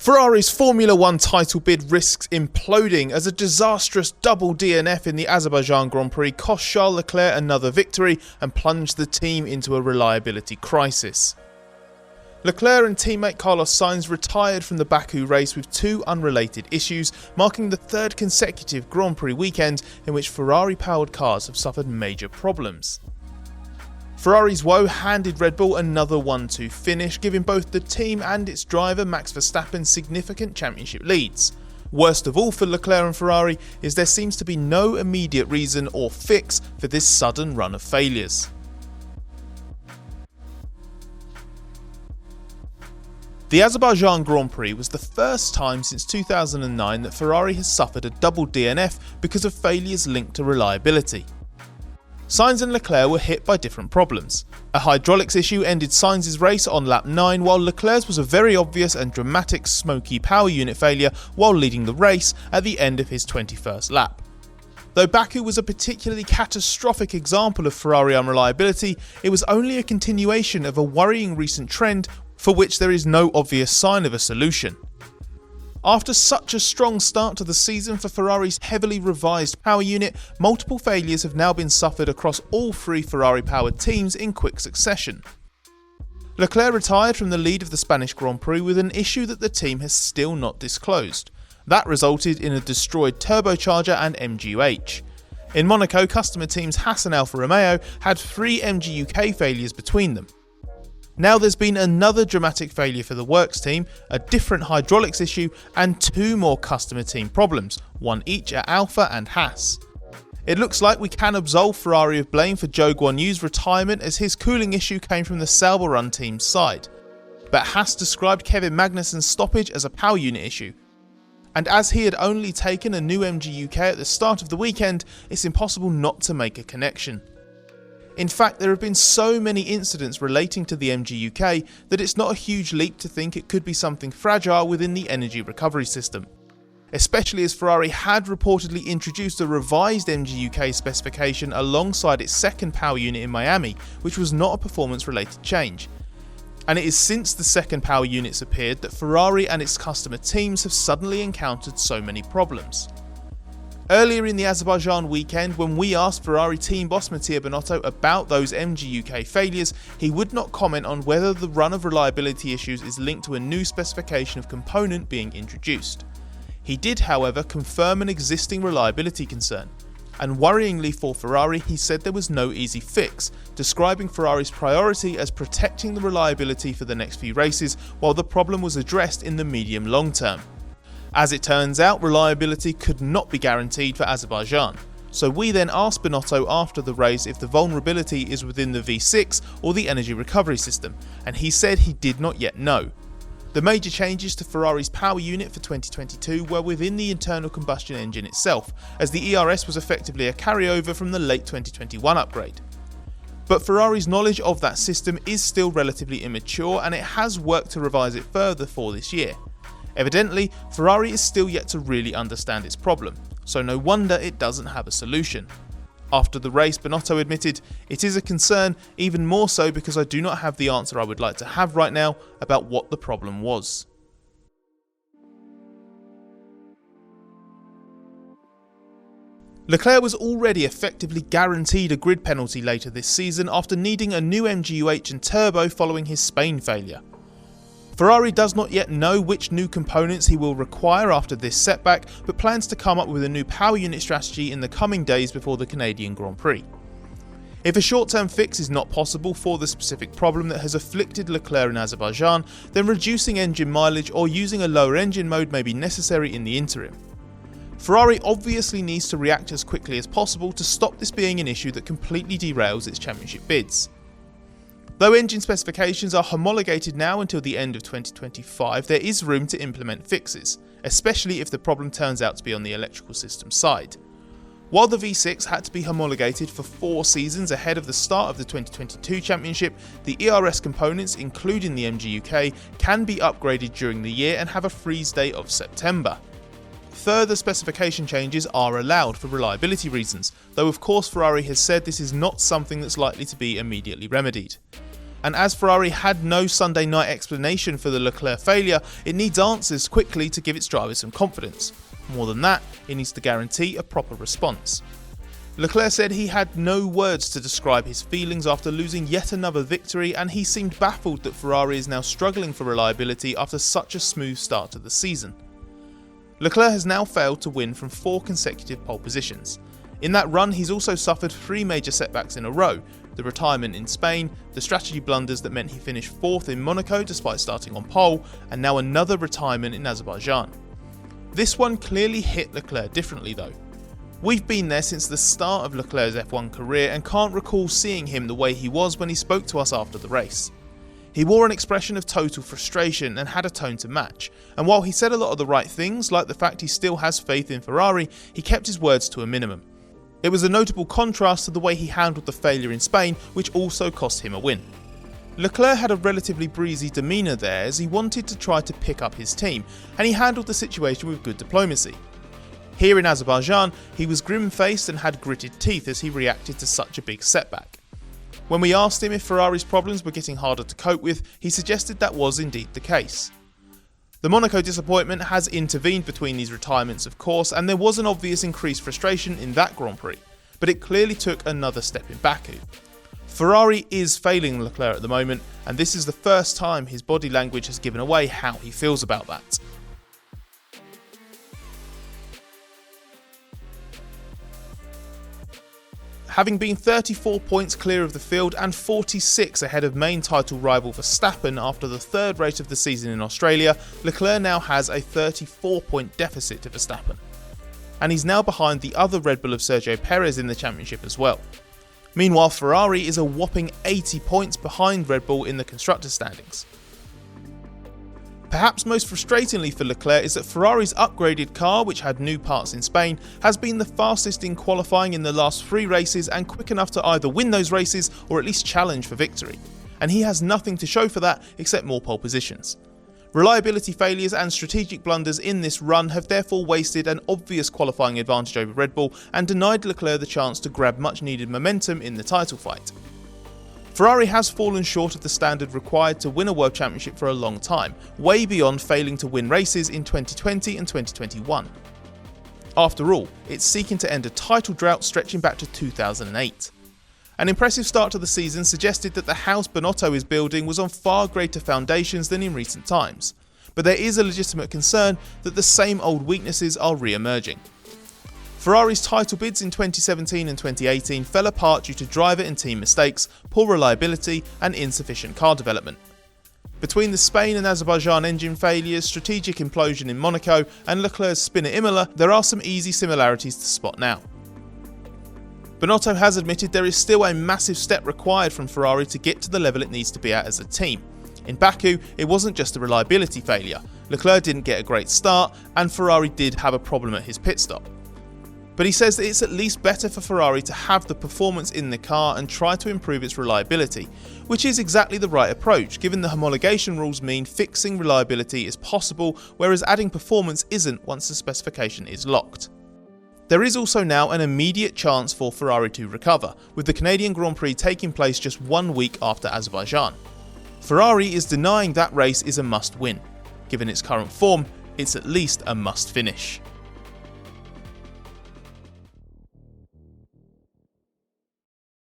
Ferrari's Formula 1 title bid risks imploding as a disastrous double DNF in the Azerbaijan Grand Prix cost Charles Leclerc another victory and plunged the team into a reliability crisis. Leclerc and teammate Carlos Sainz retired from the Baku race with two unrelated issues, marking the third consecutive Grand Prix weekend in which Ferrari-powered cars have suffered major problems. Ferrari's woe handed Red Bull another 1-2 finish, giving both the team and its driver Max Verstappen significant championship leads. Worst of all for Leclerc and Ferrari is there seems to be no immediate reason or fix for this sudden run of failures. The Azerbaijan Grand Prix was the first time since 2009 that Ferrari has suffered a double DNF because of failures linked to reliability. Sainz and Leclerc were hit by different problems. A hydraulics issue ended Sainz's race on lap 9, while Leclerc's was a very obvious and dramatic smoky power unit failure while leading the race at the end of his 21st lap. Though Baku was a particularly catastrophic example of Ferrari unreliability, it was only a continuation of a worrying recent trend for which there is no obvious sign of a solution. After such a strong start to the season for Ferrari's heavily revised power unit, multiple failures have now been suffered across all three Ferrari-powered teams in quick succession. Leclerc retired from the lead of the Spanish Grand Prix with an issue that the team has still not disclosed. That resulted in a destroyed turbocharger and MGUH. In Monaco, customer teams Haas and Alfa Romeo had 3 MGUK failures between them. Now there's been another dramatic failure for the works team, a different hydraulics issue and 2 more customer team problems, one each at Alfa and Haas. It looks like we can absolve Ferrari of blame for Zhou Guanyu's retirement as his cooling issue came from the Sauber Run team's side. But Haas described Kevin Magnussen's stoppage as a power unit issue. And as he had only taken a new MGUK at the start of the weekend, it's impossible not to make a connection. In fact, there have been so many incidents relating to the MGUK that it's not a huge leap to think it could be something fragile within the energy recovery system. Especially as Ferrari had reportedly introduced a revised MGUK specification alongside its second power unit in Miami, which was not a performance-related change. And it is since the second power units appeared that Ferrari and its customer teams have suddenly encountered so many problems. Earlier in the Azerbaijan weekend, when we asked Ferrari team boss Mattia Binotto about those MGUK failures, he would not comment on whether the run of reliability issues is linked to a new specification of component being introduced. He did, however, confirm an existing reliability concern. And worryingly for Ferrari, he said there was no easy fix, describing Ferrari's priority as protecting the reliability for the next few races while the problem was addressed in the medium-long term. As it turns out, reliability could not be guaranteed for Azerbaijan. So we then asked Binotto after the race if the vulnerability is within the V6 or the energy recovery system, and he said he did not yet know. The major changes to Ferrari's power unit for 2022 were within the internal combustion engine itself, as the ERS was effectively a carryover from the late 2021 upgrade. But Ferrari's knowledge of that system is still relatively immature, and it has worked to revise it further for this year. Evidently, Ferrari is still yet to really understand its problem, so no wonder it doesn't have a solution. After the race, Binotto admitted, "It is a concern, even more so because I do not have the answer I would like to have right now about what the problem was." Leclerc was already effectively guaranteed a grid penalty later this season after needing a new MGUH and turbo following his Spain failure. Ferrari does not yet know which new components he will require after this setback, but plans to come up with a new power unit strategy in the coming days before the Canadian Grand Prix. If a short-term fix is not possible for the specific problem that has afflicted Leclerc in Azerbaijan, then reducing engine mileage or using a lower engine mode may be necessary in the interim. Ferrari obviously needs to react as quickly as possible to stop this being an issue that completely derails its championship bids. Though engine specifications are homologated now until the end of 2025, there is room to implement fixes, especially if the problem turns out to be on the electrical system side. While the V6 had to be homologated for 4 seasons ahead of the start of the 2022 championship, the ERS components, including the MGUK, can be upgraded during the year and have a freeze date of September. Further specification changes are allowed for reliability reasons, though of course Ferrari has said this is not something that's likely to be immediately remedied. And as Ferrari had no Sunday night explanation for the Leclerc failure, it needs answers quickly to give its drivers some confidence. More than that, it needs to guarantee a proper response. Leclerc said he had no words to describe his feelings after losing yet another victory, and he seemed baffled that Ferrari is now struggling for reliability after such a smooth start to the season. Leclerc has now failed to win from 4 consecutive pole positions. In that run, he's also suffered 3 major setbacks in a row: the retirement in Spain, the strategy blunders that meant he finished 4th in Monaco despite starting on pole, and now another retirement in Azerbaijan. This one clearly hit Leclerc differently though. We've been there since the start of Leclerc's F1 career and can't recall seeing him the way he was when he spoke to us after the race. He wore an expression of total frustration and had a tone to match, and while he said a lot of the right things, like the fact he still has faith in Ferrari, he kept his words to a minimum. It was a notable contrast to the way he handled the failure in Spain, which also cost him a win. Leclerc had a relatively breezy demeanour there as he wanted to try to pick up his team, and he handled the situation with good diplomacy. Here in Azerbaijan, he was grim-faced and had gritted teeth as he reacted to such a big setback. When we asked him if Ferrari's problems were getting harder to cope with, he suggested that was indeed the case. The Monaco disappointment has intervened between these retirements of course, and there was an obvious increased frustration in that Grand Prix, but it clearly took another step in Baku. Ferrari is failing Leclerc at the moment, and this is the first time his body language has given away how he feels about that. Having been 34 points clear of the field and 46 ahead of main title rival Verstappen after the 3rd race of the season in Australia, Leclerc now has a 34-point deficit to Verstappen. And he's now behind the other Red Bull of Sergio Perez in the championship as well. Meanwhile, Ferrari is a whopping 80 points behind Red Bull in the constructors' standings. Perhaps most frustratingly for Leclerc is that Ferrari's upgraded car, which had new parts in Spain, has been the fastest in qualifying in the last 3 races and quick enough to either win those races or at least challenge for victory. And he has nothing to show for that except more pole positions. Reliability failures and strategic blunders in this run have therefore wasted an obvious qualifying advantage over Red Bull and denied Leclerc the chance to grab much needed momentum in the title fight. Ferrari has fallen short of the standard required to win a World Championship for a long time, way beyond failing to win races in 2020 and 2021. After all, it's seeking to end a title drought stretching back to 2008. An impressive start to the season suggested that the house Binotto is building was on far greater foundations than in recent times, but there is a legitimate concern that the same old weaknesses are re-emerging. Ferrari's title bids in 2017 and 2018 fell apart due to driver and team mistakes, poor reliability and insufficient car development. Between the Spain and Azerbaijan engine failures, strategic implosion in Monaco and Leclerc's spin at Imola, there are some easy similarities to spot now. Binotto has admitted there is still a massive step required from Ferrari to get to the level it needs to be at as a team. In Baku, it wasn't just a reliability failure. Leclerc didn't get a great start and Ferrari did have a problem at his pit stop. But he says that it's at least better for Ferrari to have the performance in the car and try to improve its reliability, which is exactly the right approach given the homologation rules mean fixing reliability is possible, whereas adding performance isn't once the specification is locked. There is also now an immediate chance for Ferrari to recover, with the Canadian Grand Prix taking place just 1 week after Azerbaijan. Ferrari is denying that race is a must win. Given its current form, it's at least a must finish.